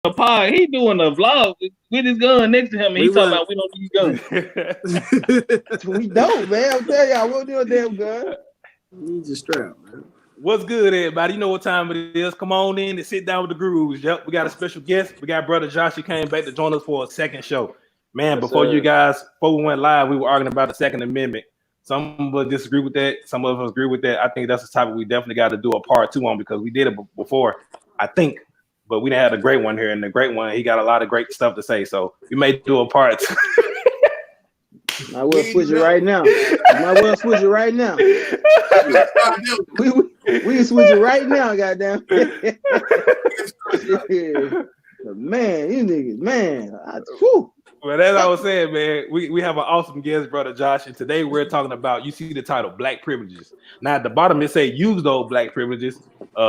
a pod. He doing a vlog with his gun next to him, and he talking about we don't need guns. We don't, man. I'm telling y'all, we don't do a damn gun. We need your strap, man. What's good, everybody? You know what time it is. Come on in and sit down with the grooves. Yep, we got a special guest. We got brother Josh. He came back to join us for a second show. Man, Yes, before sir. we went live, we were arguing about the Second Amendment. Some of us disagree with that. Some of us agree with that. I think that's a topic we definitely got to do a part 2 on because we did it before, I think. But we didn't have a great one here, and the great one, he got a lot of great stuff to say. So we may do a part 2. I will switch it right now. I will switch it right now. We can switch it right now, goddamn. Man, you niggas, man. Well, as I was saying, man, we have an awesome guest, brother Josh, and today we're talking about, you see the title, Black Privileges. Now at the bottom it say use those black privileges.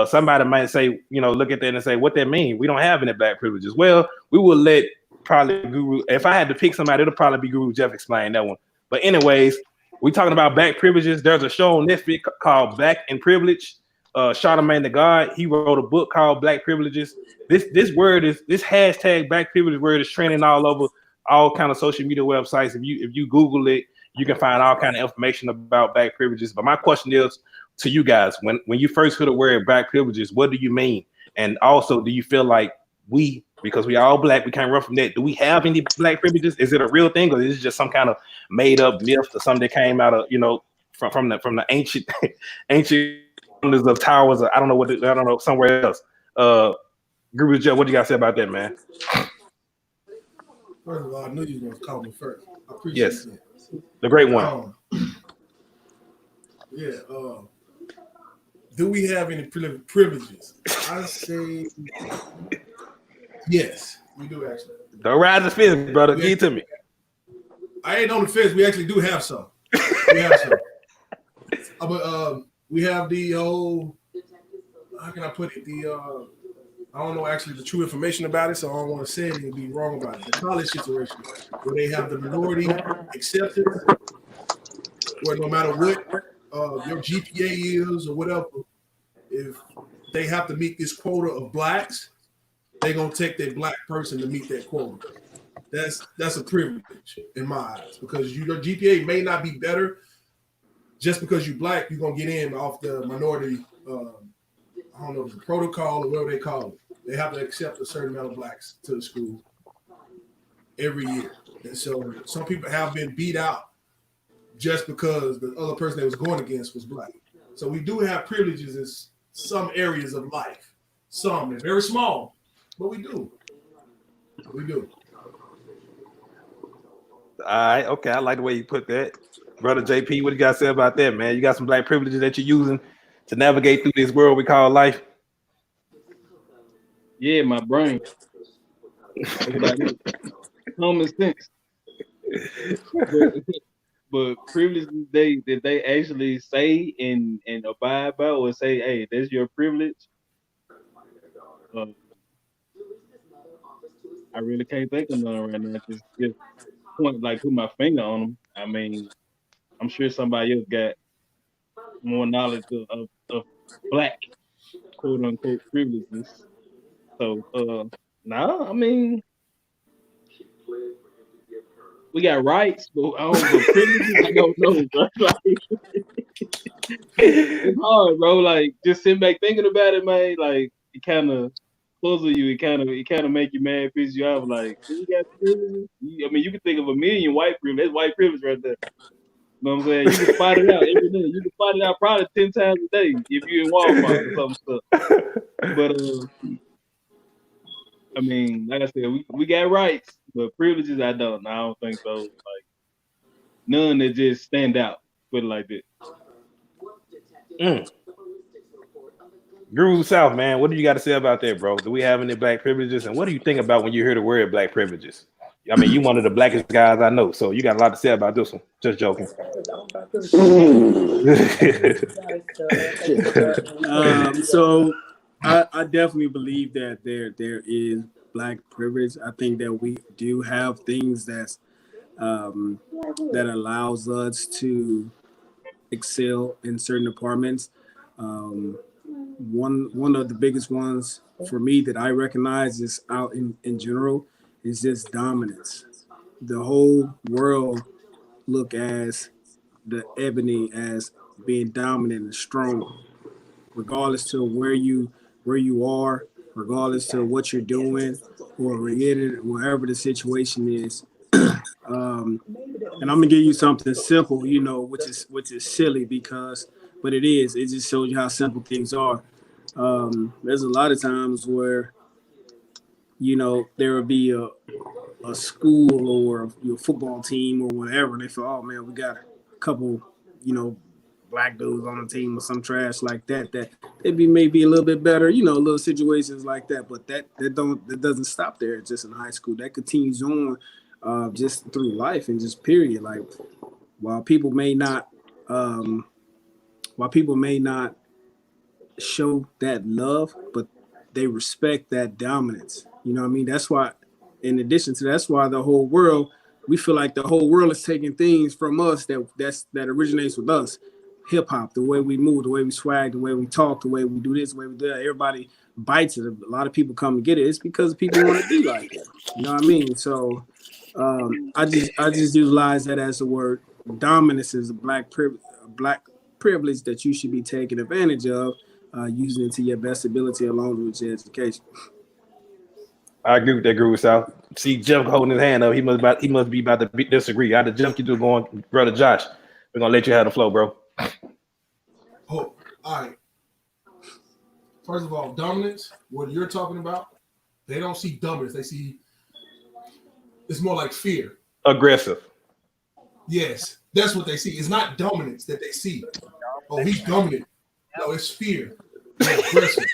Somebody might say, look at that and say, what that mean? We don't have any black privileges. Well, we will let probably Guru, if I had to pick somebody, it'll probably be Guru Jeff explain that one. But anyways, we talking about black privileges. There's a show on Netflix called Black and Privilege. Charlamagne the God, he wrote a book called Black Privileges. This hashtag Black Privilege word is trending all over all kind of social media websites. If you Google it, you can find all kind of information about black privileges. But my question is to you guys, when you first hear the word black privileges, what do you mean? And also, do you feel like because we are all black, we can't run from that, do we have any black privileges? Is it a real thing, or is it just some kind of made up myth or something that came out of from the ancient wonders of towers, or I don't know, somewhere else? Guru Joe, what do you guys say about that, man? First of all, I knew you were going to call me first. I appreciate that. The great one. Do we have any privileges? I say yes, we do actually. Don't rise the fist, brother. Give it to me. I ain't on the fence. We actually do have some. We have some. But we have the whole, how can I put it? I don't know actually the true information about it, so I don't want to say it and be wrong about it. The college situation, where they have the minority acceptance, where no matter what your GPA is or whatever, if they have to meet this quota of blacks, they're gonna take that black person to meet that quota. That's a privilege in my eyes, because your GPA may not be better just because you're black. You're gonna get in off the minority. I don't know if it's a protocol or whatever they call it. They have to accept a certain amount of blacks to the school every year. And so some people have been beat out just because the other person they was going against was black. So we do have privileges in some areas of life. Some, they're very small, but we do. We do. All right, okay. I like the way you put that. Brother JP, what do you guys say about that, man? You got some black privileges that you're using to navigate through this world we call life? Yeah, my brain. Common sense. But privileges that they actually say and abide by, or say, hey, that's your privilege. I really can't think of none right now. Just put my finger on them. I mean, I'm sure somebody else got more knowledge of black quote unquote privileges. So I mean, we got rights, but privileges, I don't know, bro. It's hard, bro. Like, just sitting back thinking about it, man. Like, it kind of puzzle you. It kind of make you mad, piss you off. Like, you got privileges? I mean, you can think of a million white privilege. That's white privilege right there. You know what I'm saying? You can spot it out every day. You can spot it out probably 10 times a day if you're in Walmart or some stuff. But I mean, like I said, we got rights, but privileges I don't think so. Like, none that just stand out. Put it like that. Guru South, man, what do you got to say about that, bro? Do we have any black privileges? And what do you think about when you hear the word black privileges? I mean, you one of the blackest guys I know, so you got a lot to say about this one. Just joking. So I definitely believe that there is black privilege. I think that we do have things that allows us to excel in certain departments. One of the biggest ones for me that I recognize is out in general is just dominance. The whole world look as the ebony as being dominant and strong, regardless to where you are, regardless to what you're doing, or wherever the situation is. And I'm gonna give you something simple, which is silly but it is. It just shows you how simple things are. There's a lot of times where there will be a school or your football team or whatever, and they feel, oh man, we got a couple, black dudes on the team or some trash like that. That they be maybe a little bit better, little situations like that. But that doesn't stop there. Just in high school, that continues on, just through life and just period. Like while people may not, show that love, but they respect that dominance. You know what I mean? That's why, in addition to that's why we feel like the whole world is taking things from us that originates with us. Hip hop, the way we move, the way we swag, the way we talk, the way we do this, the way we do that. Everybody bites it. A lot of people come and get it. It's because people want to be like it. You know what I mean? So I just utilize that as a word. Dominance is a black privilege that you should be taking advantage of, using it to your best ability along with your education. I agree with that, Groove South. See Jeff holding his hand up. He must be about to disagree. I had to jump you through going, brother Josh. We're gonna let you have the flow, bro. Oh, all right. First of all, dominance, what you're talking about, they don't see dominance. They see it's more like fear. Aggressive. Yes, that's what they see. It's not dominance that they see. Oh, he's dominant. No, it's fear. It's aggressive.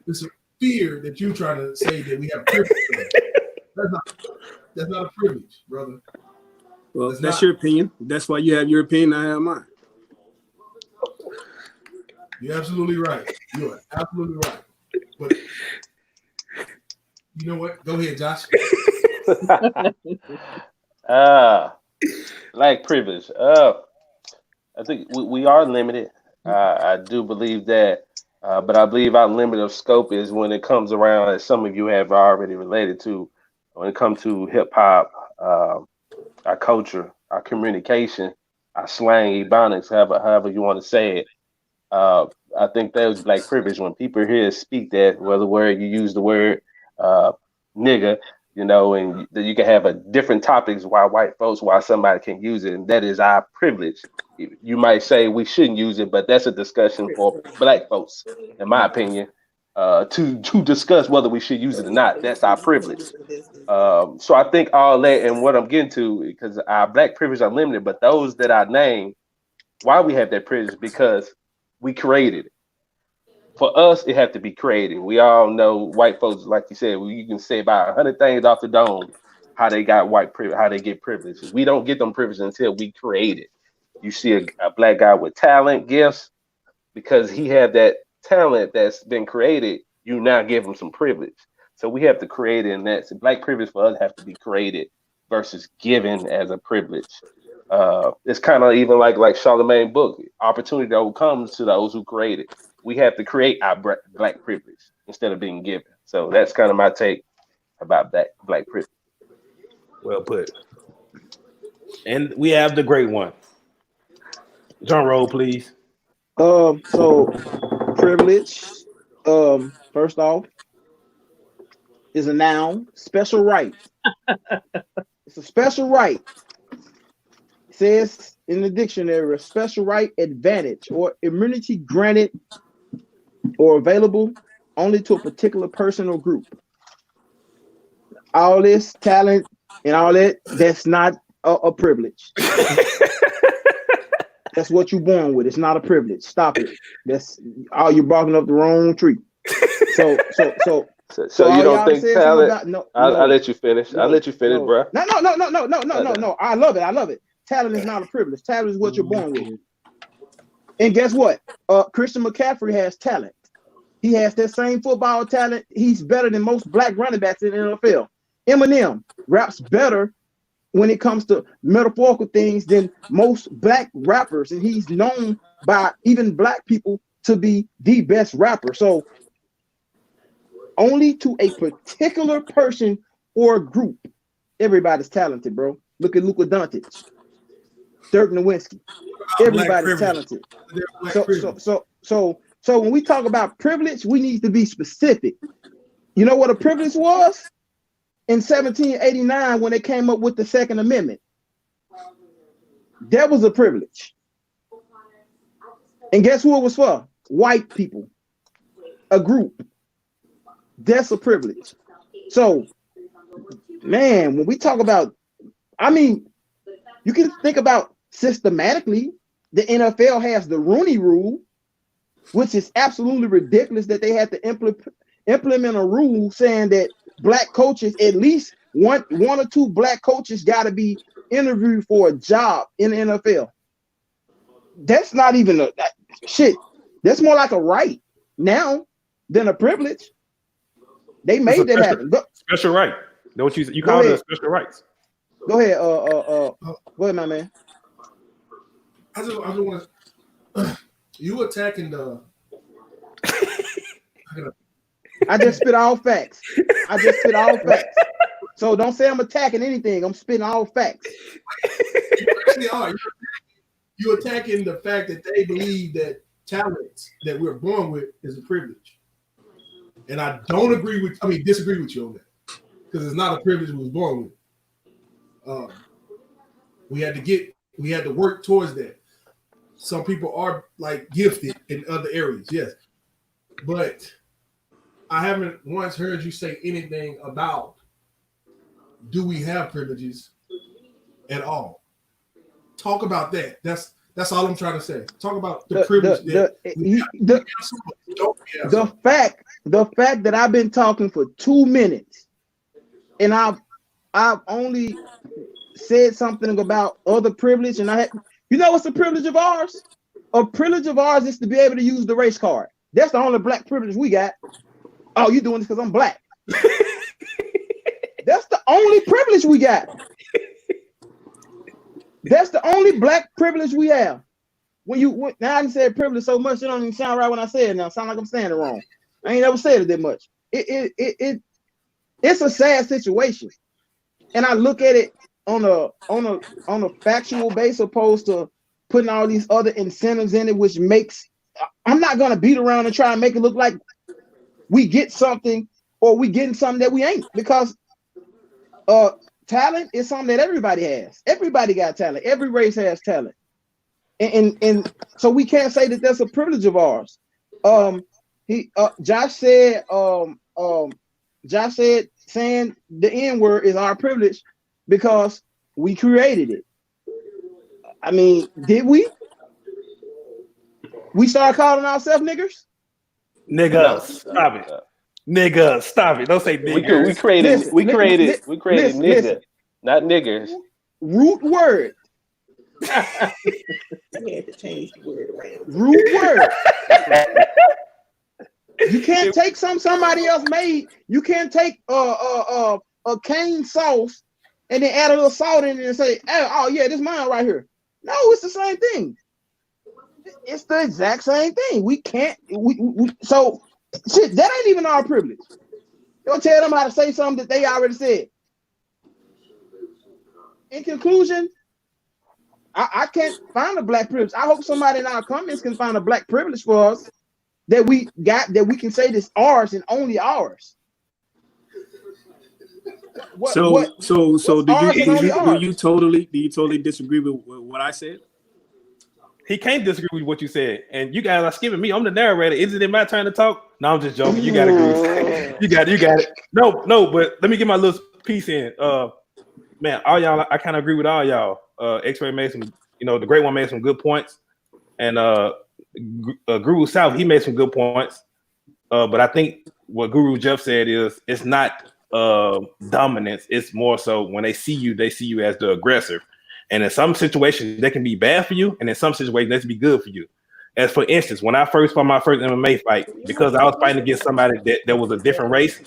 It's a fear that you're trying to say that we have privilege. That's not a privilege, brother. Well, that's your opinion. That's why you have your opinion. I have mine. You're absolutely right. You are absolutely right. But you know what? Go ahead, Josh. Black privilege. I think we are limited. I do believe that, but I believe our limit of scope is when it comes around, as some of you have already related to, when it comes to hip hop, our culture, our communication, our slang, ebonics, however you want to say it. I think that was black privilege when people hear speak that, whether word you use the word nigga, and you can have a different topics why white folks, why somebody can use it, and that is our privilege. You might say we shouldn't use it, but that's a discussion for black folks, in my opinion, to discuss whether we should use it or not. That's our privilege. So I think all that, and what I'm getting to, because our black privilege are limited, but those that I name, why we have that privilege, because we created it. For us, it had to be created. We all know white folks, like you said, you can say about 100 things off the dome, how they got white privilege, how they get privileges. We don't get them privileges until we create it. You see a black guy with talent, gifts, because he had that talent that's been created, you now give him some privilege. So we have to create it, and that's black privilege for us have to be created versus given as a privilege. It's kind of even like Charlemagne book, opportunity that comes to those who create it. We have to create our black privilege instead of being given. So that's kind of my take about that black privilege. Well put. And we have the great one. Drum roll, please. So privilege, first off, is a noun, special right. It's a special right. It says in the dictionary, a special right, advantage, or immunity granted or available only to a particular person or group. All this talent and all that's not a privilege. That's what you're born with. It's not a privilege. Stop it. That's all, you're barking up the wrong tree. So you don't think talent? I'll let you finish. I'll let you finish, bro. No. I love it. Talent is not a privilege. Talent is what you're born with. And guess what? Christian McCaffrey has talent. He has that same football talent. He's better than most black running backs in the NFL. Eminem raps better when it comes to metaphorical things than most black rappers, and he's known by even black people to be the best rapper. So only to a particular person or group. Everybody's talented, bro. Look at Luka Doncic, Dirk Nowitzki. Everybody's talented. So when we talk about privilege, we need to be specific. You know what a privilege was? In 1789, when they came up with the Second Amendment, that was a privilege. And guess who it was for? White people, a group. That's a privilege. So, man, when we talk about, I mean, you can think about systematically, the NFL has the Rooney Rule, which is absolutely ridiculous that they had to implement a rule saying that black coaches, at least one or two black coaches, got to be interviewed for a job in the NFL. That's not even shit. That's more like a right now than a privilege. They made that happen. Special right. Don't you call it special rights? Go ahead. Go ahead, my man. I just want to. You attacking the. I just spit all facts. So don't say I'm attacking anything. I'm spitting all facts. You actually are. You're attacking the fact that they believe that talent that we're born with is a privilege. And I disagree with you on that. Because it's not a privilege we was born with. We had to work towards that. Some people are like gifted in other areas, yes. But I haven't once heard you say anything about, do we have privileges at all? Talk about that. That's all I'm trying to say. Talk about the privilege. The fact that I've been talking for 2 minutes and I've only said something about other privilege, and you know what's the privilege of ours? A privilege of ours is to be able to use the race card. That's the only black privilege we got. Oh, you doing this because I'm black. That's the only privilege we got. That's the only black privilege we have. Now I didn't say privilege so much, it don't even sound right when I say it now. It sound like I'm saying it wrong. I ain't never said it that much. It's a sad situation. And I look at it on a factual base opposed to putting all these other incentives in it, which makes, I'm not gonna beat around and try and make it look like we get something or we getting something that we ain't, because talent is something that everybody has. Everybody got talent. Every race has talent. And so we can't say that that's a privilege of ours. Josh said saying the N-word is our privilege because we created it. I mean, did we? We started calling ourselves niggers? Niggas, stop it. Niggas, stop it. Don't say niggers. We created nigga, not niggers. Root word. We had to change the word around. Root word. You can't take somebody else made. You can't take a cane sauce and then add a little salt in it and say, oh yeah, this is mine right here. No, it's the same thing. It's the exact same thing. We can't. So shit, that ain't even our privilege. Don't tell them how to say something that they already said. In conclusion, I can't find a black privilege. I hope somebody in our comments can find a black privilege for us that we got, that we can say this ours and only ours. Do you totally disagree with what I said? He can't disagree with what you said, and you guys are skipping me. I'm the narrator. Is it my turn to talk? No, I'm just joking. You got it. You got it. No, but let me get my little piece in. Man, all y'all, I kind of agree with all y'all. X-Ray made some, the great one made some good points, and Guru South, he made some good points. But I think what Guru Jeff said is it's not dominance. It's more so when they see you as the aggressor. And in some situations, they can be bad for you, and in some situations, they can be good for you. As for instance, when I first fought my first MMA fight, because I was fighting against somebody that was a different race,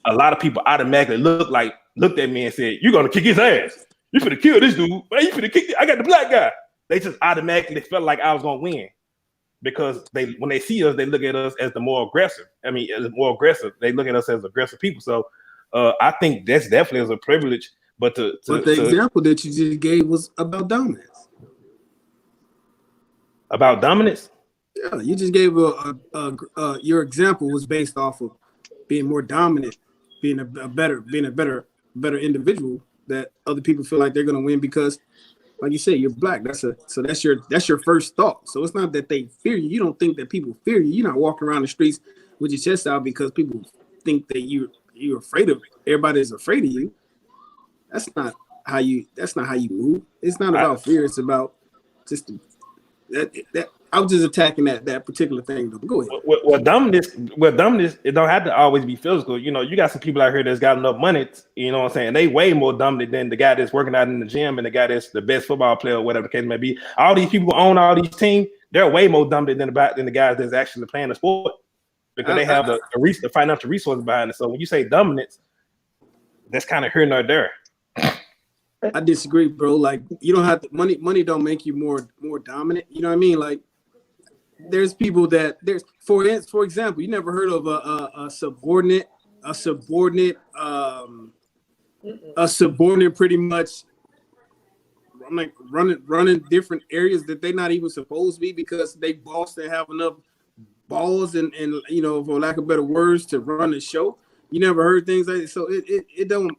a lot of people automatically looked at me and said, "You're gonna kick his ass. You finna kill this dude. Man, you finna kick. I got the black guy." They just automatically felt like I was gonna win because when they see us, they look at us as the more aggressive. I mean, as more aggressive. They look at us as aggressive people. So I think that's definitely as a privilege. But the example that you just gave was about dominance. About dominance? Yeah, you just gave your example was based off of being more dominant, being a better individual that other people feel like they're gonna win because, like you said, you're black. That's your first thought. So it's not that they fear you. You don't think that people fear you. You're not walking around the streets with your chest out because people think that you're afraid of it. Everybody's afraid of you. That's not how you move. It's not about fear. It's about just that. I was just attacking that particular thing. Though. Go ahead. Well, dominance, it don't have to always be physical. You know, you got some people out here that's got enough money. You know what I'm saying? They way more dominant than the guy that's working out in the gym and the guy that's the best football player or whatever the case may be. All these people who own all these teams, they're way more dominant than the guys that's actually playing the sport because they have the financial resources behind it. So when you say dominance, that's kind of here nor there. I disagree, bro. Like you don't have to, money don't make you more dominant. You know what I mean? Like there's people that for example, you never heard of a subordinate pretty much I'm like running different areas that they're not even supposed to be because they boss they have enough balls and you know, for lack of better words, to run the show. You never heard things like that. So it don't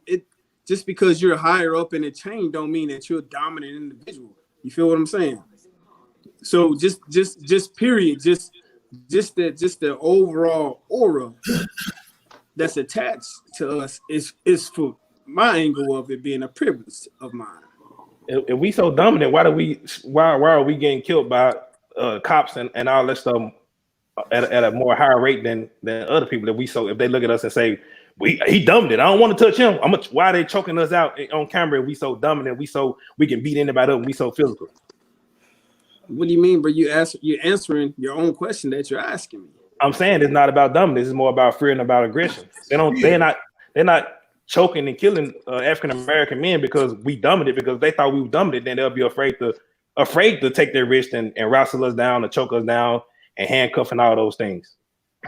just because you're higher up in the chain don't mean that you're a dominant individual. You feel what I'm saying? So just period, just the overall aura that's attached to us is for my angle of it being a privilege of mine. If we so dominant, why are we getting killed by cops and all that stuff at a more higher rate than other people? If they look at us and say he dominant, I don't want to touch him. Why are they choking us out on camera? We so dominant, we can beat anybody up, and we so physical. What do you mean? But you're answering your own question that you're asking me. I'm saying it's not about dominance. It's more about fear and about aggression. They're not choking and killing African American men because we dominant. Because they thought we were dominant, then they'll be afraid to take their wrist and wrestle us down, or choke us down, and handcuff and all those things.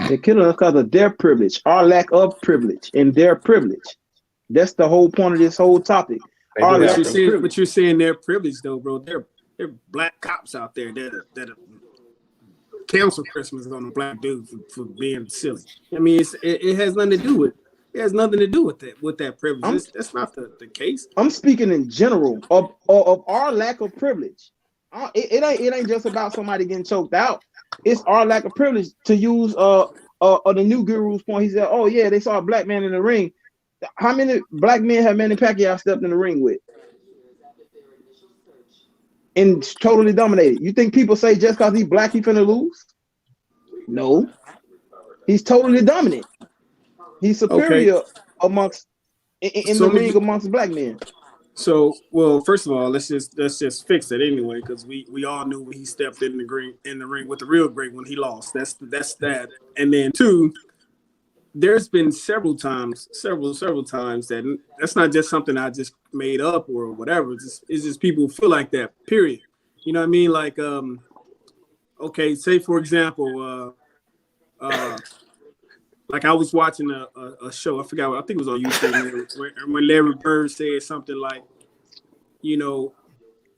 They're killing us because of their privilege, our lack of privilege, and their privilege. That's the whole point of this whole topic. But you're saying their privilege, though, bro. They're black cops out there that cancel Christmas on a black dude for being silly. I mean, it has nothing to do with that privilege. That's not the case. I'm speaking in general of our lack of privilege. It ain't just about somebody getting choked out. It's our lack of privilege to use the new guru's point. He said, "Oh yeah, they saw a black man in the ring." How many black men have Manny Pacquiao stepped in the ring with? And totally dominated. You think people say just because he's black he finna lose? No. He's totally dominant. He's superior amongst in the ring amongst black men. So, well, first of all, let's just fix it anyway, because we all knew when he stepped in the ring with the real great when he lost. That's that. And then two, there's been several times that that's not just something I just made up or whatever. It's just people feel like that, period. You know what I mean? Like, okay, say for example, like I was watching a show, I forgot, I think it was on YouTube, when Larry Bird said something like, you know,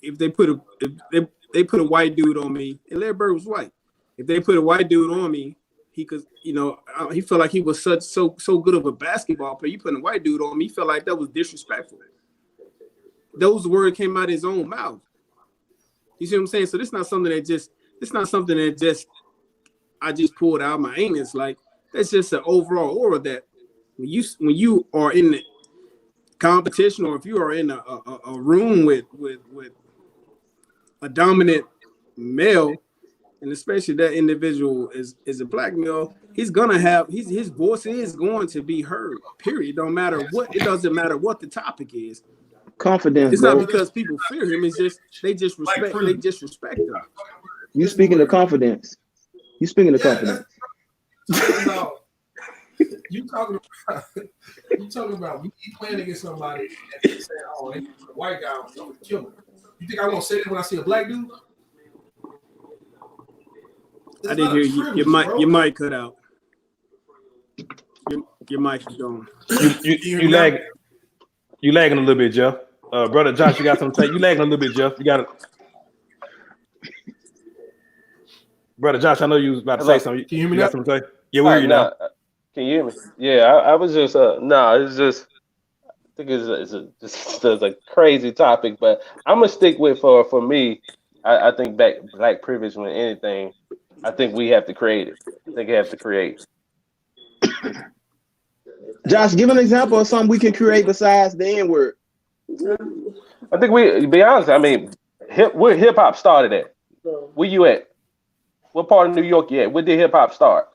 if they put a white dude on me, and Larry Bird was white, if they put a white dude on me, he could, you know, he felt like he was so good of a basketball player. You put a white dude on me, he felt like that was disrespectful. Those words came out of his own mouth. You see what I'm saying? So it's not something that I just pulled out of my anus. Like, that's just an overall aura that when you are in the competition, or if you are in a room with a dominant male, and especially that individual is a black male, he's gonna have his voice is going to be heard. Period. It doesn't matter what the topic is. Confidence. It's not because people fear him. It's just they disrespect him. You speaking of confidence. You speaking of confidence. No. You talking about we keep playing against somebody and they say, "Oh, they a white guy, I'm gonna kill him." You think I won't say that when I see a black dude? I didn't hear you. Your mic cut out. Your mic is gone. You lagging a little bit, Jeff. Brother Josh, you got something to say? You lagging a little bit, Jeff. You got it. Brother Josh, I know you was about to say something. Can you hear me got now? something to say? Yeah, we hear you now. Can you hear me? Yeah, I was just it's just I think it's a crazy topic, but I'm gonna stick with for me. I think black privilege with anything. I think we have to create it. I think we have to create. Josh, give an example of something we can create besides the N word. I think to be honest, I mean, where hip hop started at? Where you at? What part of New York you at? Where did hip hop start?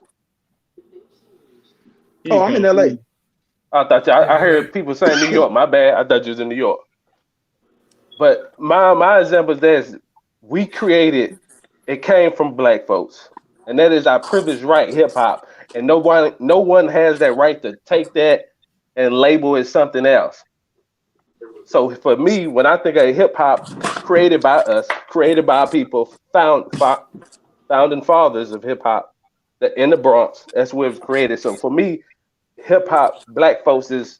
Oh, I'm in LA. I thought I heard people saying New York. My bad. I thought you was in New York. But my example is that we created. It came from black folks, and that is our privileged right, hip hop. And no one has that right to take that and label it something else. So for me, when I think of hip hop, created by us, created by people, founding fathers of hip hop, in the Bronx, that's where it's created. So for me, hip hop, black folks is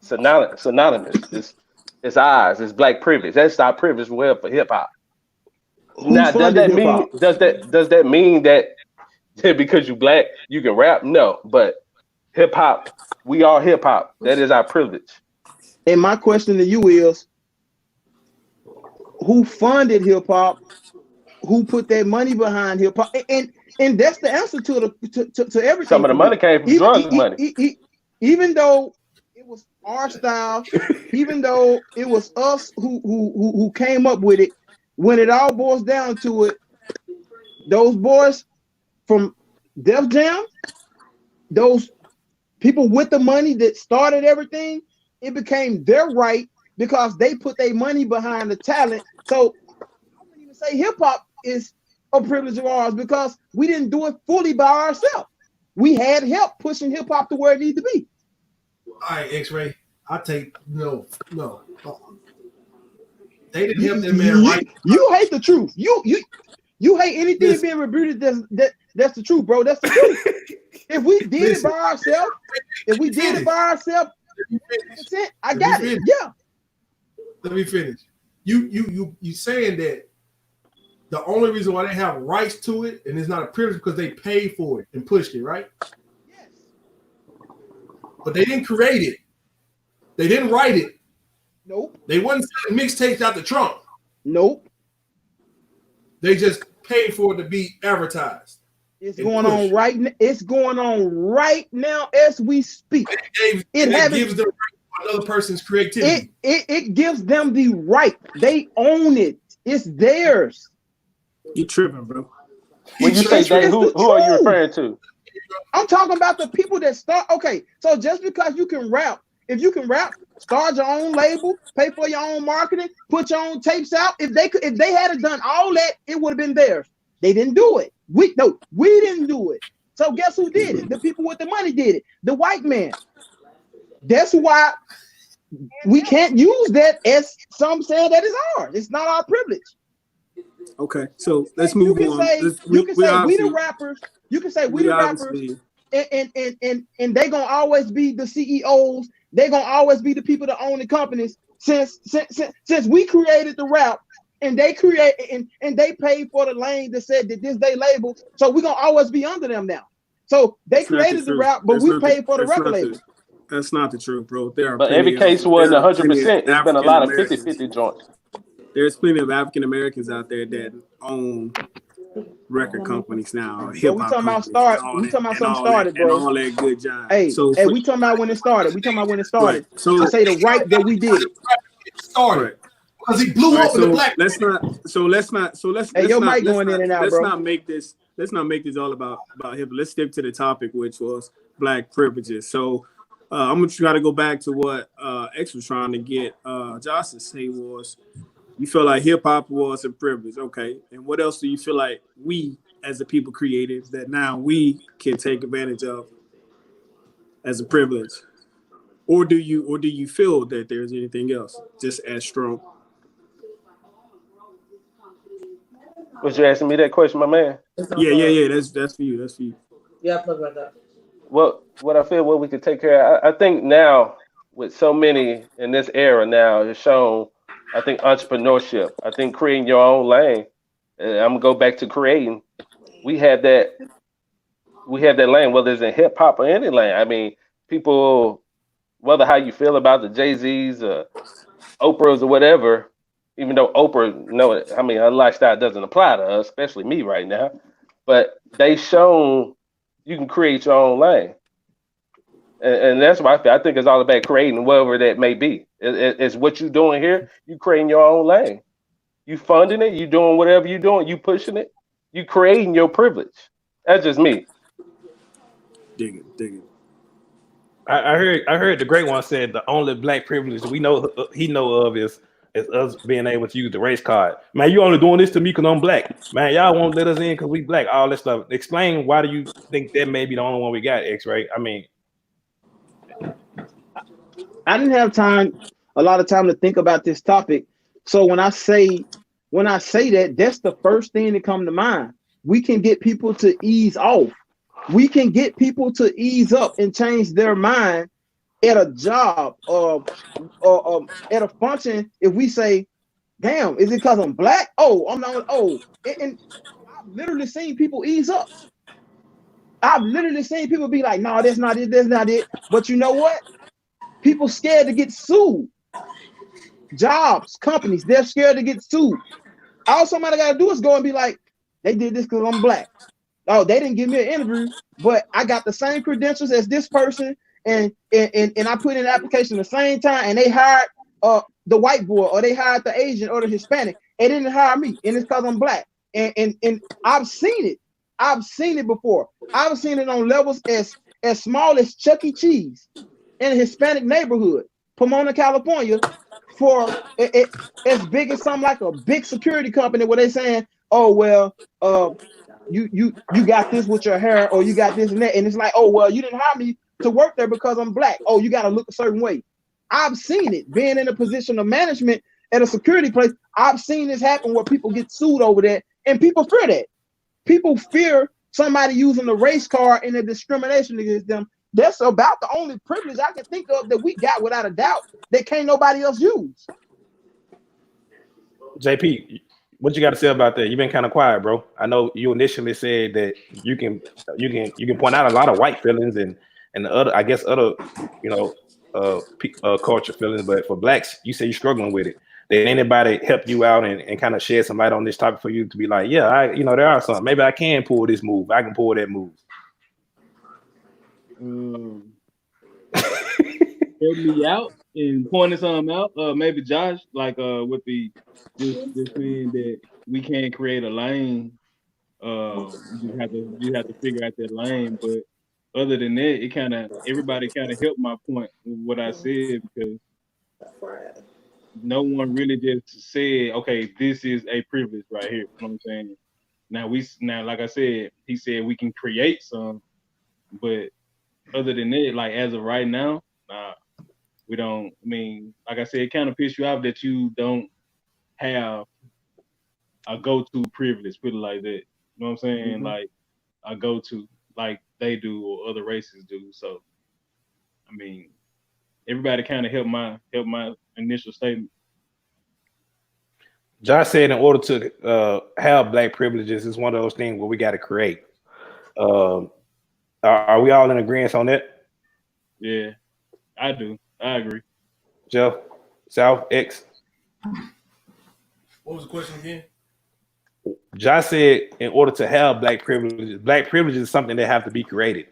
synonymous. It's ours. It's black privilege. That's our privilege well for hip hop. Now, does that mean that because you black you can rap? No, but hip hop, we are hip hop. That is our privilege. And my question to you is, who funded hip hop? Who put that money behind hip hop? And that's the answer to everything. Some of the money came from drug money. Even though it was our style, even though it was us who came up with it, when it all boils down to it, those boys from Def Jam, those people with the money that started everything, it became their right because they put their money behind the talent. So I wouldn't even say hip hop is a privilege of ours because we didn't do it fully by ourselves. We had help pushing hip hop to where it needed to be. All right, X-Ray. I take no. They didn't help that man right. You hate the truth. You hate anything being rebuted. That's the truth, bro. That's the truth. If we did it by ourselves, I got it. Yeah. Let me finish. You saying that the only reason why they have rights to it and it's not a privilege because they paid for it and pushed it, right? Yes. But they didn't create it. They didn't write it. Nope. They wasn't selling mixtapes out the trunk. Nope. They just paid for it to be advertised. It's going on right now. It's going on right now as we speak. It gives them another person's creativity. It gives them the right. They own it. It's theirs. You tripping, bro. When you say that, who are you referring to? I'm talking about the people that start. Okay, so just because you can rap, if you can rap, start your own label, pay for your own marketing, put your own tapes out. If they had done all that, it would have been theirs. They didn't do it. We didn't do it. So guess who did it? The people with the money did it. The white man. That's why we can't use that as some say that is ours. It's not our privilege. Okay, so let's move on. You can say we the rappers. You can say we the rappers, and they gonna always be the CEOs. They gonna always be the people that own the companies. Since we created the rap, and they they paid for the lane that said that this they label, so we're gonna always be under them now. So they created the rap, but we paid for the record label. That's not the truth, bro. But every case wasn't 100%. There's been a lot of 50-50 joints. There's plenty of African Americans out there that own record companies now. So we talking about something started, bro. And all that good job. Hey, we talking about when it started. Right. So to say the right that we did it. Started. Because he blew up in the black. Let's Hey, your mic going in and out, bro. Let's not make this all about hip. Let's stick to the topic, which was black privileges. So I'm gonna try to go back to what X was trying to get Josh to say was, you feel like hip hop was a privilege, okay? And what else do you feel like we as the people created that now we can take advantage of as a privilege? Or do you feel that there's anything else just as strong? Was you asking me that question, my man? Yeah. That's for you. That's for you. Yeah, plug back up. What I feel what we could take care of. I think now with so many in this era now has shown. I think entrepreneurship. I think creating your own lane. I'm gonna go back to creating. We had that. We had that lane, whether it's in hip hop or any lane. I mean, people, whether how you feel about the Jay Z's, Oprah's, or whatever. Even though Oprah, no, I mean, her lifestyle doesn't apply to us, especially me right now. But they shown you can create your own lane. And that's why I think it's all about creating whatever that may be. It's what you're doing here. You creating your own lane. You funding it. You doing whatever you're doing. You pushing it. You creating your privilege. That's just me. Dig it. I heard the great one said the only black privilege we know he know of is us being able to use the race card. Man, you only doing this to me because I'm black. Man, y'all won't let us in because we black. All that stuff. Explain why do you think that may be the only one we got, X-Ray? I mean, I didn't have a lot of time to think about this topic. So when I say that, that's the first thing that come to mind. We can get people to ease off. We can get people to ease up and change their mind at a job or at a function. If we say, damn, is it because I'm black? Oh, I'm not. Oh, and I've literally seen people ease up. I've literally seen people be like, no, that's not it. That's not it. But you know what? People scared to get sued. Jobs, companies, they're scared to get sued. All somebody got to do is go and be like, they did this because I'm black. Oh, they didn't give me an interview, but I got the same credentials as this person, and I put in an application the same time, and they hired the white boy, or they hired the Asian or the Hispanic. They didn't hire me, and it's because I'm black. And I've seen it. I've seen it before. I've seen it on levels as small as Chuck E. Cheese in a Hispanic neighborhood, Pomona, California, for as big as something like a big security company where they're saying, oh, well, you got this with your hair, or you got this and that. And it's like, oh, well, you didn't hire me to work there because I'm black. Oh, you got to look a certain way. I've seen it being in a position of management at a security place. I've seen this happen where people get sued over that, and people fear that. People fear somebody using the race card and the discrimination against them. That's about the only privilege I can think of that we got without a doubt that can't nobody else use. JP, what you got to say about that? You've been kind of quiet, bro. I know you initially said that you can point out a lot of white feelings and the other, I guess, other, culture feelings, but for blacks, you say you're struggling with it. Did anybody help you out and kind of shed some light on this topic for you to be like, yeah, there are some. Maybe I can pull this move. I can pull that move. Help me out and pointing something out. Maybe Josh, like with the this thing that we can't create a lane. You have to figure out that lane. But other than that, everybody kind of helped my point with what I said, because no one really just said, okay, this is a privilege right here. You know what I'm saying? Now, like I said, he said we can create some, but other than that, like as of right now, we don't. I mean, like I said, it kind of pisses you off that you don't have a go-to privilege, put it like that. You know what I'm saying? Mm-hmm. Like a go-to, like they do or other races do. So, I mean, everybody kind of helped my initial statement. Josh said in order to have black privileges, it's one of those things where we got to create. Are we all in agreement on that? Yeah, I do. I agree. Jeff, South, X. What was the question again? Josh said in order to have black privilege is something that have to be created.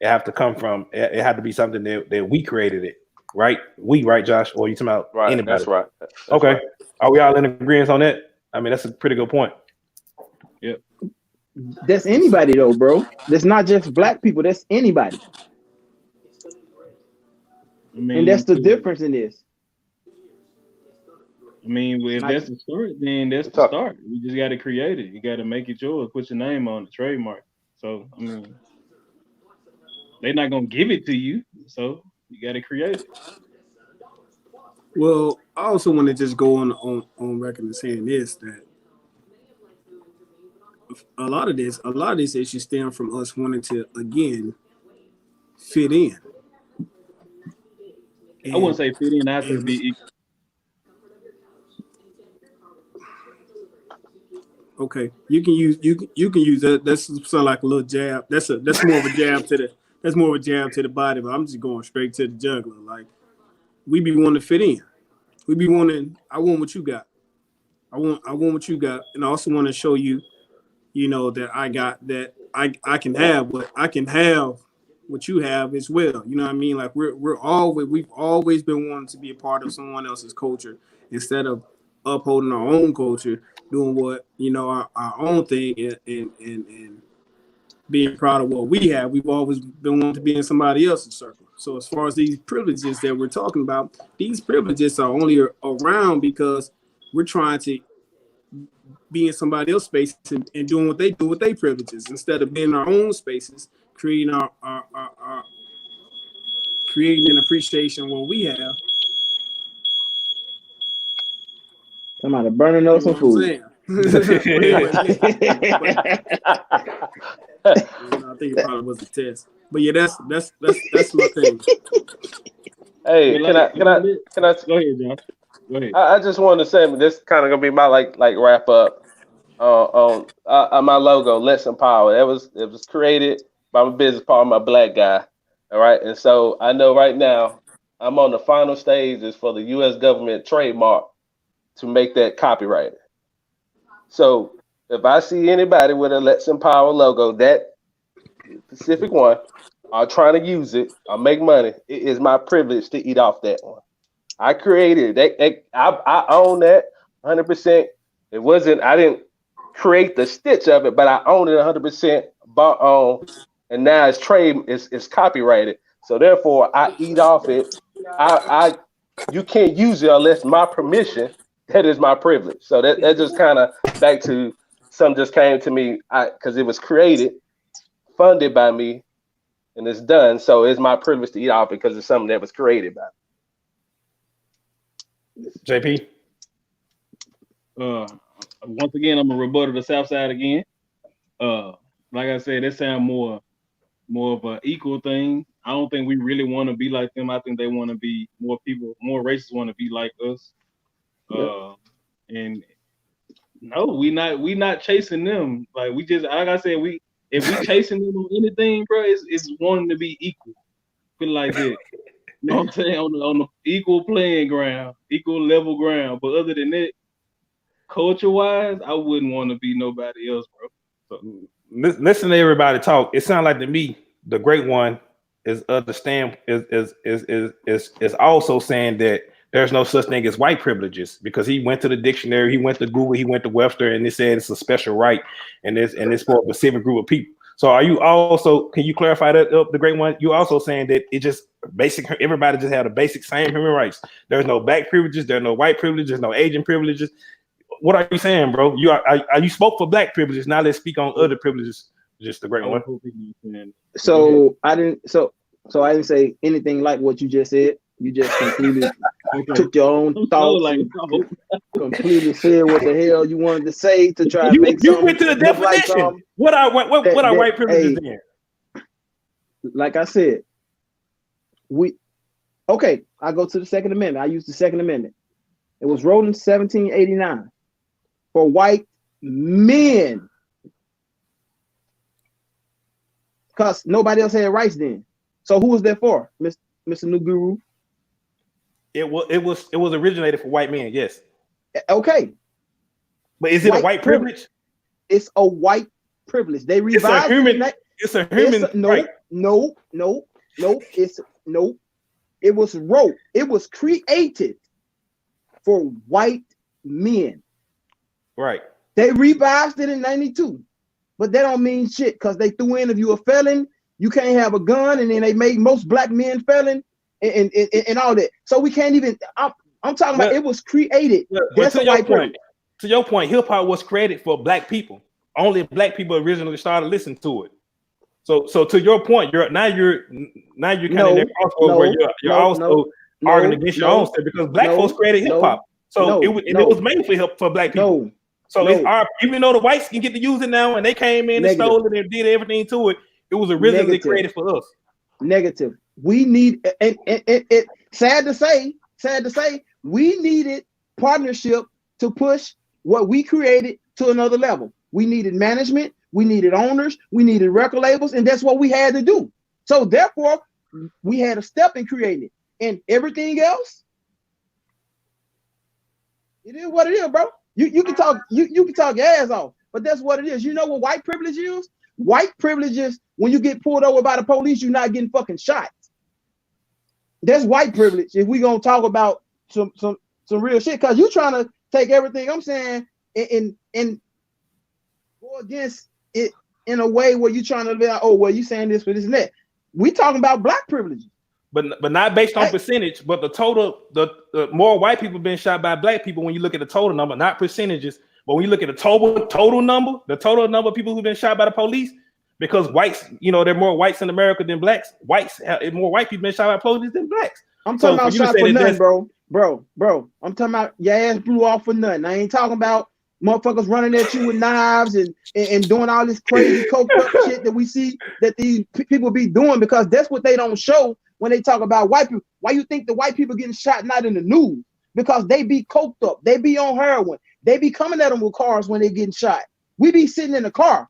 It have to come from, it had to be something that we created it, right? Right, Josh? Or you talking about anybody? That's right. That's okay. Right. Are we all in agreement on that? I mean, that's a pretty good point. Yep. That's anybody though, bro. That's not just black people. That's anybody. I mean, and that's the difference in this. I mean, if that's the start, then that's the start. You just got to create it. You got to make it yours. Put your name on the trademark. So, I mean, they're not going to give it to you. So, you got to create it. Well, I also want to just go on record and saying this, that a lot of this issues stem from us wanting to again fit in. I wouldn't And, say fit in. I say and be equal. okay, you can use that. That's sound like a little jab. That's more of a jab to the body. But I'm just going straight to the jugular. Like we be wanting to fit in. We be wanting. I want what you got. I want what you got, and I also want to show you, that I got that I can have what you have as well. You know what I mean? Like we've always been wanting to be a part of someone else's culture instead of upholding our own culture, doing what our own thing, and being proud of what we have. We've always been wanting to be in somebody else's circle. So as far as these privileges that we're talking about, these privileges are only around because we're trying to be in somebody else's space and doing what they do with their privileges instead of being in our own spaces, creating our creating an appreciation of what we have. Somebody burning You up know some what I'm food. saying? I think it probably was a test. But yeah, that's my thing. Hey, But like, can I go ahead, John. Go ahead. I just wanted to say this kind of gonna be my like wrap up on my logo, Lesson Power. It was created by my business partner, my black guy. All right, and so I know right now I'm on the final stages for the U.S. government trademark to make that copyrighted. So if I see anybody with a Let's Empower logo, that specific one, are trying to use it or make money, it is my privilege to eat off that one. I created it. I own that 100%. It wasn't, I didn't create the stitch of it, but I own it 100%, bought on, and now it's copyrighted. So therefore, I eat off it. You can't use it unless my permission. That is my privilege. So that just kind of back to something just came to me because it was created, funded by me, and it's done. So it's my privilege to eat off it because it's something that was created by me. JP. Once again, I'm a rebuttal to the South Side again. Like I said, that sound more of an equal thing. I don't think we really want to be like them. I think they want to be more races want to be like us. And no, we not chasing them. Like we just, like I said, if we chasing them on anything, bro, it's wanting to be equal. Feel like that. You know what I'm saying? On the equal playing ground, equal level ground. But other than that, culture wise, I wouldn't want to be nobody else, bro. So, listen to everybody talk. It sounds like to me the great one is understand is also saying that there's no such thing as white privileges because he went to the dictionary, he went to Google, he went to Webster, and it said it's a special right and it's for a specific group of people. So are you also, can you clarify that up, the great one? You also saying that it just basic, everybody just have the basic same human rights. There's no black privileges, there's no white privileges, no Asian privileges. What are you saying, bro? You spoke for black privileges. Now let's speak on other privileges. Just the great one. So I didn't say anything like what you just said. You just completely took your own thoughts and completely said what the hell you wanted to say to try to make you went to the definition. Like what are white privileges then? Like I said, I go to the Second Amendment. I use the Second Amendment. It was wrote in 1789 for white men. Because nobody else had rights then. So who was that for, Mr. New Guru? It was originated for white men, yes. Okay. But is it a white privilege? It's a white privilege. They revised it's a human right. No. It was created for white men. Right. They revised it in 92. But that don't mean shit because they threw in if you a felon, you can't have a gun, and then they made most black men felon and all that. So we can't even. I'm talking about it was created. That's a white privilege. To your point, hip hop was created for black people. Only black people originally started listening to it. So to your point, you're kind of in that crossroad where you're also arguing against your own stuff because black folks created hip hop. So it was made for black people. So it's our, even though the whites can get to use it now, and they came in and stole it and did everything to it, it was originally created for us. Negative. We need, and it sad to say, we needed partnership to push what we created to another level. We needed management, we needed owners, we needed record labels, and that's what we had to do. So therefore, we had a step in creating it. And everything else, it is what it is, bro. You can talk you can talk your ass off, but that's what it is. You know what white privilege is? White privilege is when you get pulled over by the police, you're not getting fucking shot. That's white privilege. If we gonna talk about some real shit, because you trying to take everything I'm saying and go against it in a way where you trying to be like, oh well, you saying this for this and that. We talking about black privilege. But not based on percentage, but the more white people being shot by black people when you look at the total number, not percentages, but when you look at the total number of people who've been shot by the police, because whites, you know, there are more whites in America than blacks. More white people been shot by police than blacks. I'm talking about shot for nothing, bro. I'm talking about your ass blew off for nothing. I ain't talking about motherfuckers running at you with knives and doing all this crazy coked up shit that we see that these people be doing, because that's what they don't show when they talk about white people. Why you think the white people getting shot not in the news? Because they be coked up, they be on heroin, they be coming at them with cars when they getting shot. We be sitting in the car,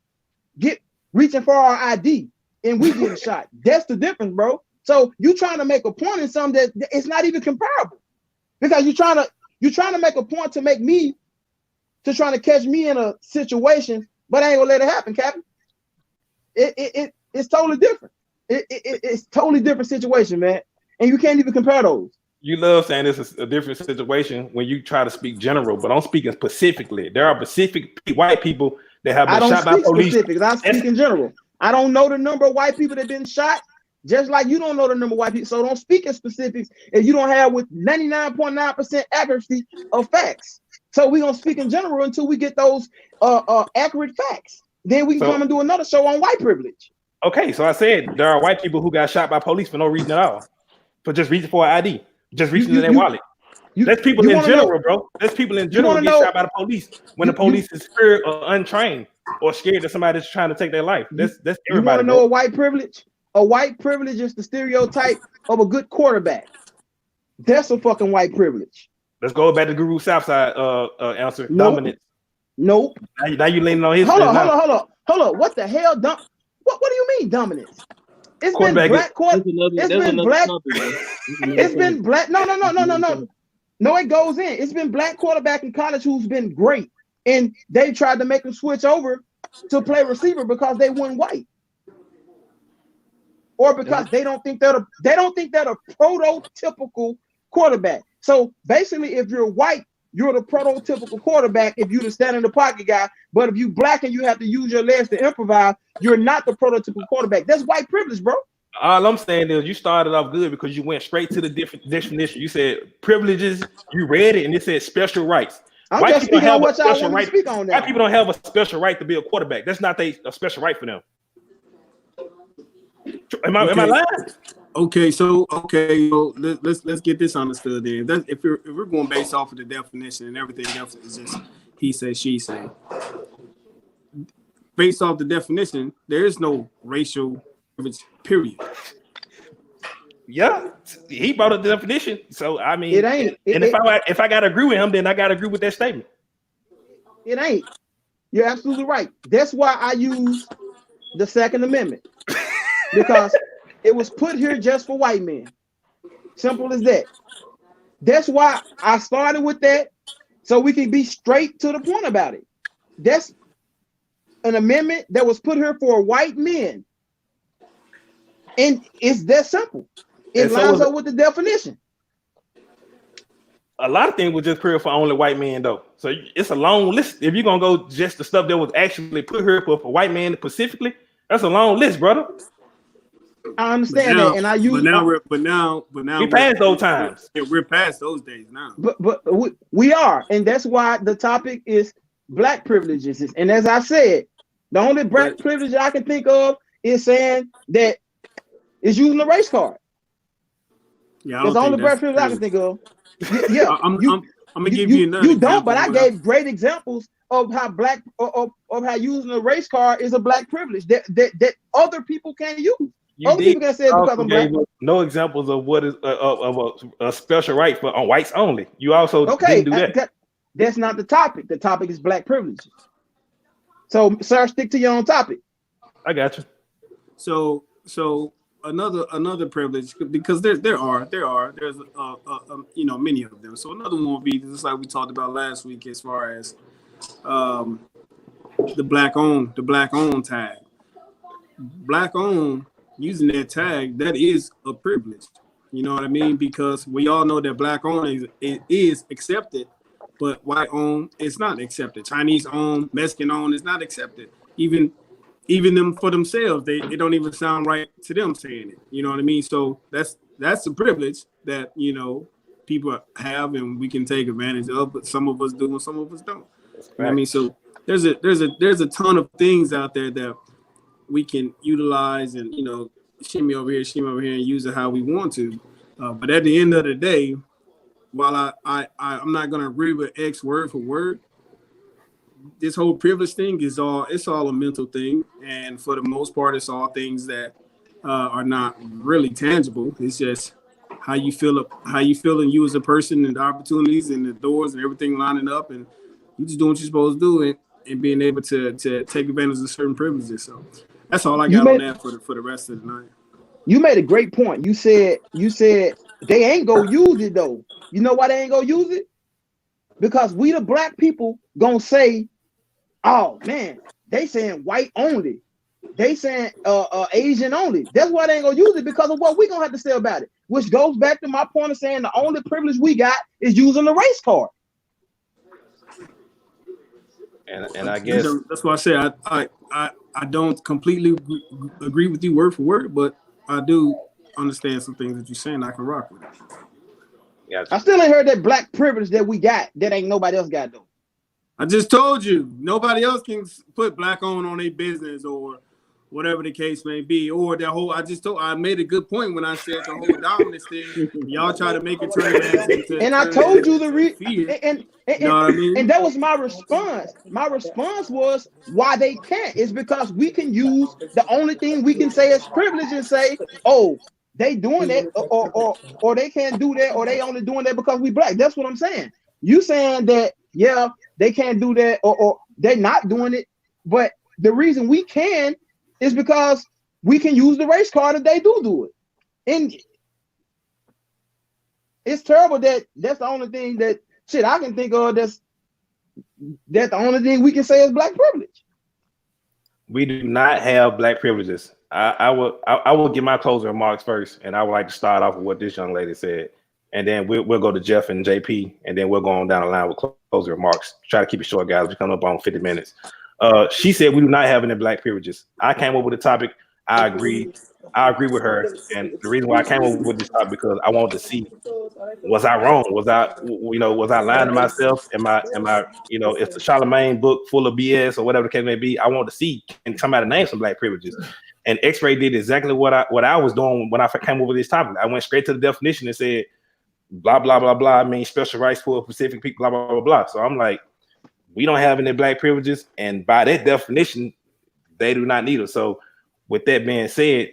reaching for our ID, and we getting shot. That's the difference, bro. So you trying to make a point in something that it's not even comparable, because you're trying to make a point to make me to trying to catch me in a situation, but I ain't gonna let it happen, Captain. It's totally different. It's totally different situation, man, and you can't even compare those. You love saying this is a different situation when you try to speak general, but I'm speaking specifically. There are specific white people that have been shot by police. I speak in general. I don't know the number of white people that have been shot, just like you don't know the number of white people. So don't speak in specifics if you don't have with 99.9% accuracy of facts. So we're gonna speak in general until we get those accurate facts. Then we can come and do another show on white privilege. Okay, so I said there are white people who got shot by police for no reason at all, for just reaching for an ID, just reaching in their wallet. There's people in general, bro. There's people in general get shot by the police when the police is scared or untrained or scared that somebody's trying to take their life. That's everybody. You want to know a white privilege? A white privilege is the stereotype of a good quarterback. That's a fucking white privilege. Let's go back to Guru Southside answer. Nope. Dominance. Nope. Now you leaning on his. Hold on. What the hell? What do you mean dominance? It's been black quarter. It's been black. It's been black. No. No, it goes in. It's been black quarterback in college who's been great, and they tried to make him switch over to play receiver because they weren't white, or because they don't think they're a prototypical quarterback. So basically, if you're white, you're the prototypical quarterback if you're the stand in the pocket guy. But if you black and you have to use your legs to improvise, you're not the prototypical quarterback. That's white privilege, bro. All I'm saying is you started off good because you went straight to the definition. You said privileges, you read it, and it said special rights. I'm just speaking on what y'all want to speak on now. White people don't have a special right to be a quarterback. That's not a special right for them. Am I lying? Okay, so let's get this understood then. If we're going based off of the definition and everything else is just he said, she said. Based off the definition, there is no racial privilege, period. Yeah, he brought up the definition. So I mean, it ain't. If I gotta agree with him, then I gotta agree with that statement. It ain't. You're absolutely right. That's why I use the Second Amendment, because it was put here just for white men. Simple as that. That's why I started with that, so we can be straight to the point about it. That's an amendment that was put here for white men. And it's that simple. It lines up with the definition. A lot of things were just put here for only white men, though. So it's a long list. If you're gonna go just the stuff that was actually put here for white men specifically, that's a long list, brother. I understand that, and I use. But now we passed those times. Yeah, we're past those days now. But we are, and that's why the topic is black privileges. And as I said, the only black privilege I can think of is saying that is using a race card. Yeah, that's the only black privilege I can think of. Yeah, I'm gonna give you another. You don't, but I gave great examples of how black of how using a race car is a black privilege that other people can't use. You Other did people can say it because also I'm black. gave us no examples of what is of a special right for on whites only. You also Okay, didn't do that. that's not the topic. The topic is black privileges. So, sir, stick to your own topic. I got you. So another privilege, because there's many of them. So another one would be just like we talked about last week, as far as um, the black owned tag. Black owned, using that tag, that is a privilege. You know what I mean? Because we all know that black owned is accepted, but white owned is not accepted. Chinese owned, Mexican owned is not accepted. Even them for themselves, it don't even sound right to them saying it. You know what I mean? So that's a privilege that, people have and we can take advantage of, but some of us do and some of us don't. You know what I mean? So there's a ton of things out there that we can utilize and, shimmy over here, and use it how we want to. But at the end of the day, while I'm not gonna agree with X word for word, this whole privilege thing it's all a mental thing, and for the most part, it's all things that are not really tangible. It's just how you feel and you as a person, and the opportunities and the doors and everything lining up, and you just doing what you're supposed to do, and being able to take advantage of certain privileges. So that's all I You got on made that for the rest of the night. you made a great point. You said they ain't gonna use it though. You know why they ain't gonna use it? Because we the black people gonna say, oh man, they saying white only. They saying Asian only. That's why they ain't gonna use it, because of what we gonna have to say about it. Which goes back to my point of saying the only privilege we got is using the race card. And I guess That's why I say I don't completely agree with you word for word, but I do understand some things that you're saying. I can rock with it. I still ain't heard that black privilege that we got that ain't nobody else got though. I just told you nobody else can put black on their business or whatever the case may be, or that whole. I made a good point when I said the whole dominance thing. Y'all try to make it turn that And I told you into fear. and, You know what I mean? and that was my response. My response was why they can't is because we can use the only thing we can say is privilege and say, oh, they doing that, or they can't do that, or they only doing that because we black. That's what I'm saying. You saying that, yeah, they can't do that, or they're not doing it, but the reason we can is because we can use the race card if they do it. And it's terrible that that's the only thing that I can think of that's the only thing we can say is black privilege. we do not have black privileges. I will give my closing remarks first, and I would like to start off with what this young lady said, and then we'll go to Jeff and JP, and then we'll go on down the line with closing remarks. Try to keep it short, guys. We're coming up on 50 minutes. She said we do not have any black privileges. I came up with a topic. I agree with her, and the reason why I came up with this topic because I wanted to see, was I wrong? Was I lying to myself? Am I if the Charlemagne book full of BS or whatever the case may be, I want to see, can somebody name some black privileges? And X-Ray did exactly what I was doing when I came up with this topic. I went straight to the definition and said blah blah blah blah. I mean special rights for Pacific people, blah blah blah blah. So I'm like, we don't have any black privileges, and by that definition, they do not need us. So with that being said,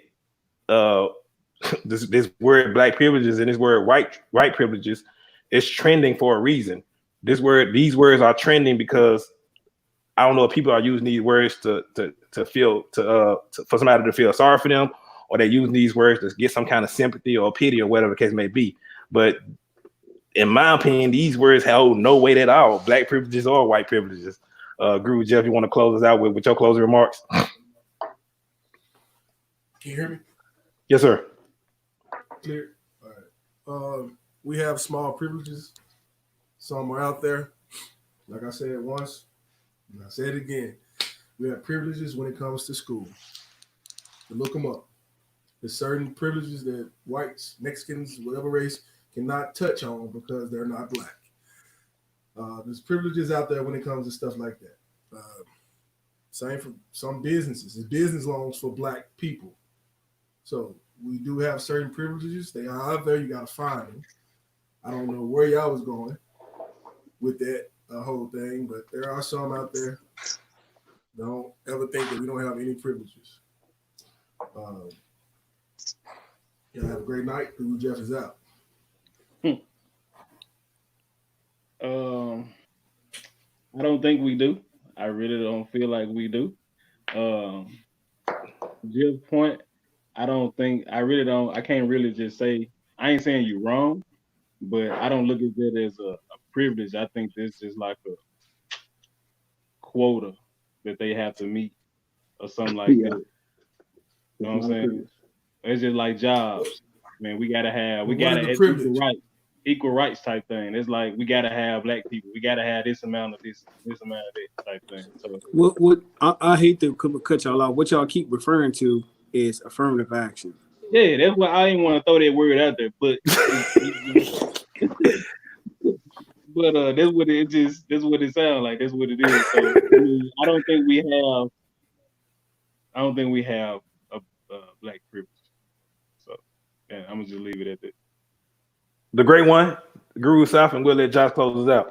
this word black privileges and this word white privileges is trending for a reason. These words are trending because I don't know if people are using these words to for somebody to feel sorry for them, or they're using these words to get some kind of sympathy or pity or whatever the case may be. But in my opinion, these words hold no weight at all, black privileges or white privileges. Groove, Jeff, you want to close us out with your closing remarks? Can you hear me? Yes, sir. Clear. All right. We have small privileges. Some are out there. Like I said once, and I said it again. We have privileges when it comes to school. So look them up. There's certain privileges that whites, Mexicans, whatever race, cannot touch on because they're not black. There's privileges out there when it comes to stuff like that. Same for some businesses. There's business loans for black people. So we do have certain privileges. They are out there. You got to find them. I don't know where y'all was going with that. whole thing, but there are some out there. Don't ever think that we don't have any privileges. Y'all have a great night. Guru Jeff is out. I don't think we do. I really don't feel like we do. Jill's point, I can't really just say, I ain't saying you're wrong, but I don't look at that as a privilege. I think this is like a quota that they have to meet or something like that. You know what I'm saying? It's just like jobs. Man, we gotta equal rights type thing. It's like we gotta have black people. We gotta have this amount of this amount of that type thing. So what I hate to cut y'all off. What y'all keep referring to is affirmative action. Yeah, that's why I didn't want to throw that word out there, but that's what it sounds like. That's what it is. So I don't think we have a black privilege. So yeah, I'm gonna just leave it at that. The great one, Guru South, and we'll let Josh close us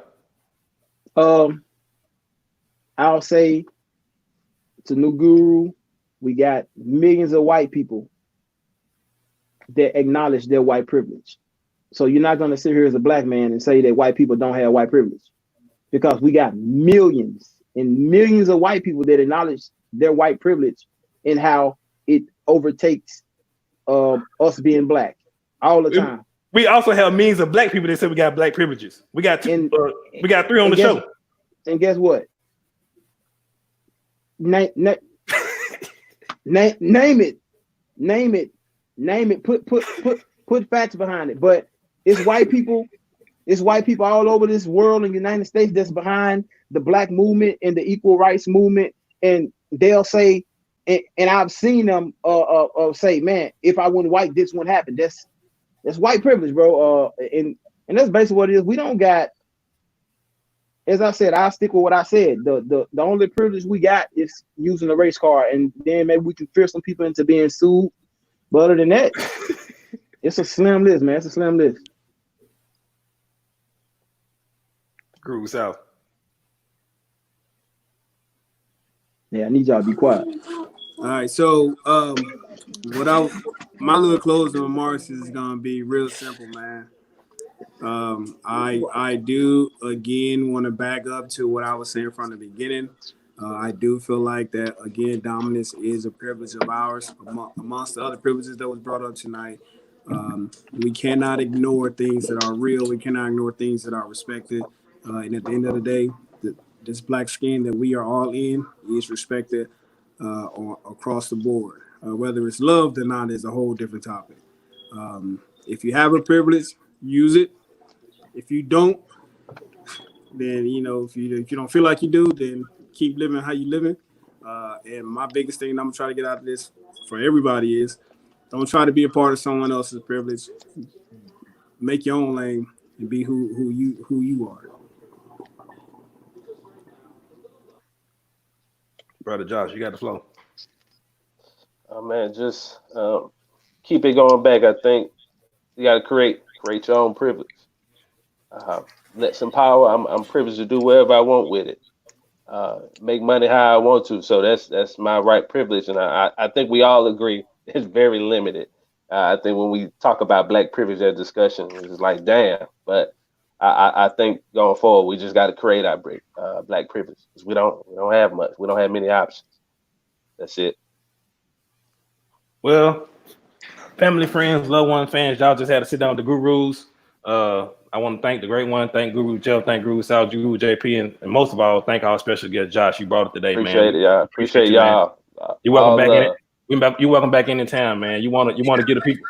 out. I'll say to New Guru, we got millions of white people that acknowledge their white privilege. So you're not going to sit here as a black man and say that white people don't have white privilege, because we got millions and millions of white people that acknowledge their white privilege and how it overtakes us being black all the time. We also have millions of black people that say we got black privileges. We got three on the show. And guess what? Name it. Put facts behind it. But it's white people all over this world in the United States that's behind the black movement and the equal rights movement. And they'll say, and I've seen them say, man, if I wasn't white, this wouldn't happen. That's white privilege, bro. And that's basically what it is. We don't got, as I said, I'll stick with what I said. The only privilege we got is using a race car, and then maybe we can fear some people into being sued. But other than that, it's a slim list, man. It's a slim list. Guru South. Yeah, I need y'all to be quiet. All right, so my little closing remarks is gonna be real simple, man. I do again want to back up to what I was saying from the beginning. I do feel like that again, dominance is a privilege of ours amongst the other privileges that was brought up tonight. We cannot ignore things that are real. We cannot ignore things that are respected. And at the end of the day, this black skin that we are all in is respected across the board. Whether it's loved or not is a whole different topic. If you have a privilege, use it. If you don't, then if you don't feel like you do, then keep living how you living. And my biggest thing I'm gonna try to get out of this for everybody is don't try to be a part of someone else's privilege. Make your own lane and be who you are. Brother Josh, you got the flow. Oh man, just keep it going back. I think you got to create your own privilege. Let some power. I'm privileged to do whatever I want with it. Make money how I want to. So that's my right privilege, and I think we all agree it's very limited. I think when we talk about black privilege, that discussion is like damn. But I think going forward, we just got to create our black privilege, because we don't have much. We don't have many options. That's it. Well, family, friends, loved ones, fans, y'all just had to sit down with the gurus. I want to thank the great one, thank Guru Jeff, thank Guru Sal, Guru JP, and most of all, thank our special guest Josh. You brought it today, Appreciate man. It, y'all. Appreciate y'all. You're welcome back in it. You're welcome back in town, man. You want to get a people.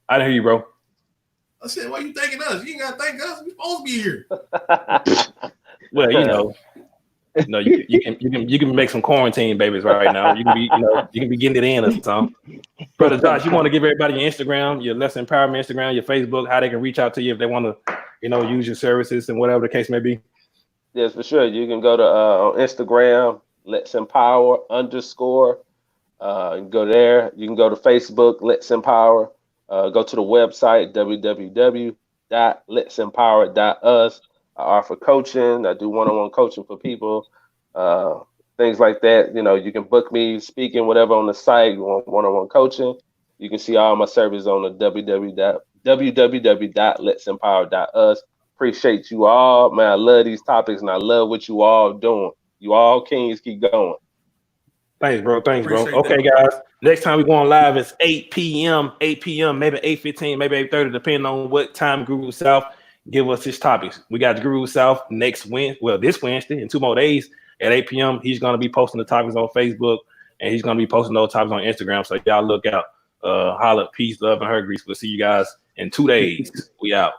I didn't hear you, bro. I said, why you thanking us? You ain't gotta thank us. We supposed to be here. Well, you can make some quarantine babies right now. You can be getting it in or something. Brother Josh, you want to give everybody your Instagram, your Let's Empowerment Instagram, your Facebook, how they can reach out to you if they want to, use your services and whatever the case may be. Yes, for sure. You can go to on Instagram, Let's Empower _ go there. You can go to Facebook, Let's Empower. Go to the website, www.letsempower.us. I offer coaching. I do one-on-one coaching for people, things like that. You know, you can book me speaking, whatever, on the site. You want one-on-one coaching. You can see all my services on the www.letsempower.us. Appreciate you all, man. I love these topics, and I love what you all doing. You all kings, keep going. Thanks, bro. Thanks, bro. Appreciate Okay, guys. Next time we going live is 8 p.m., maybe 8:15, maybe 8:30, depending on what time Guru South give us his topics. We got Guru South this Wednesday in 2 more days at 8 p.m. He's going to be posting the topics on Facebook, and he's going to be posting those topics on Instagram. So y'all look out. Holla, peace, love, and her grease. We'll see you guys in 2 days. We out.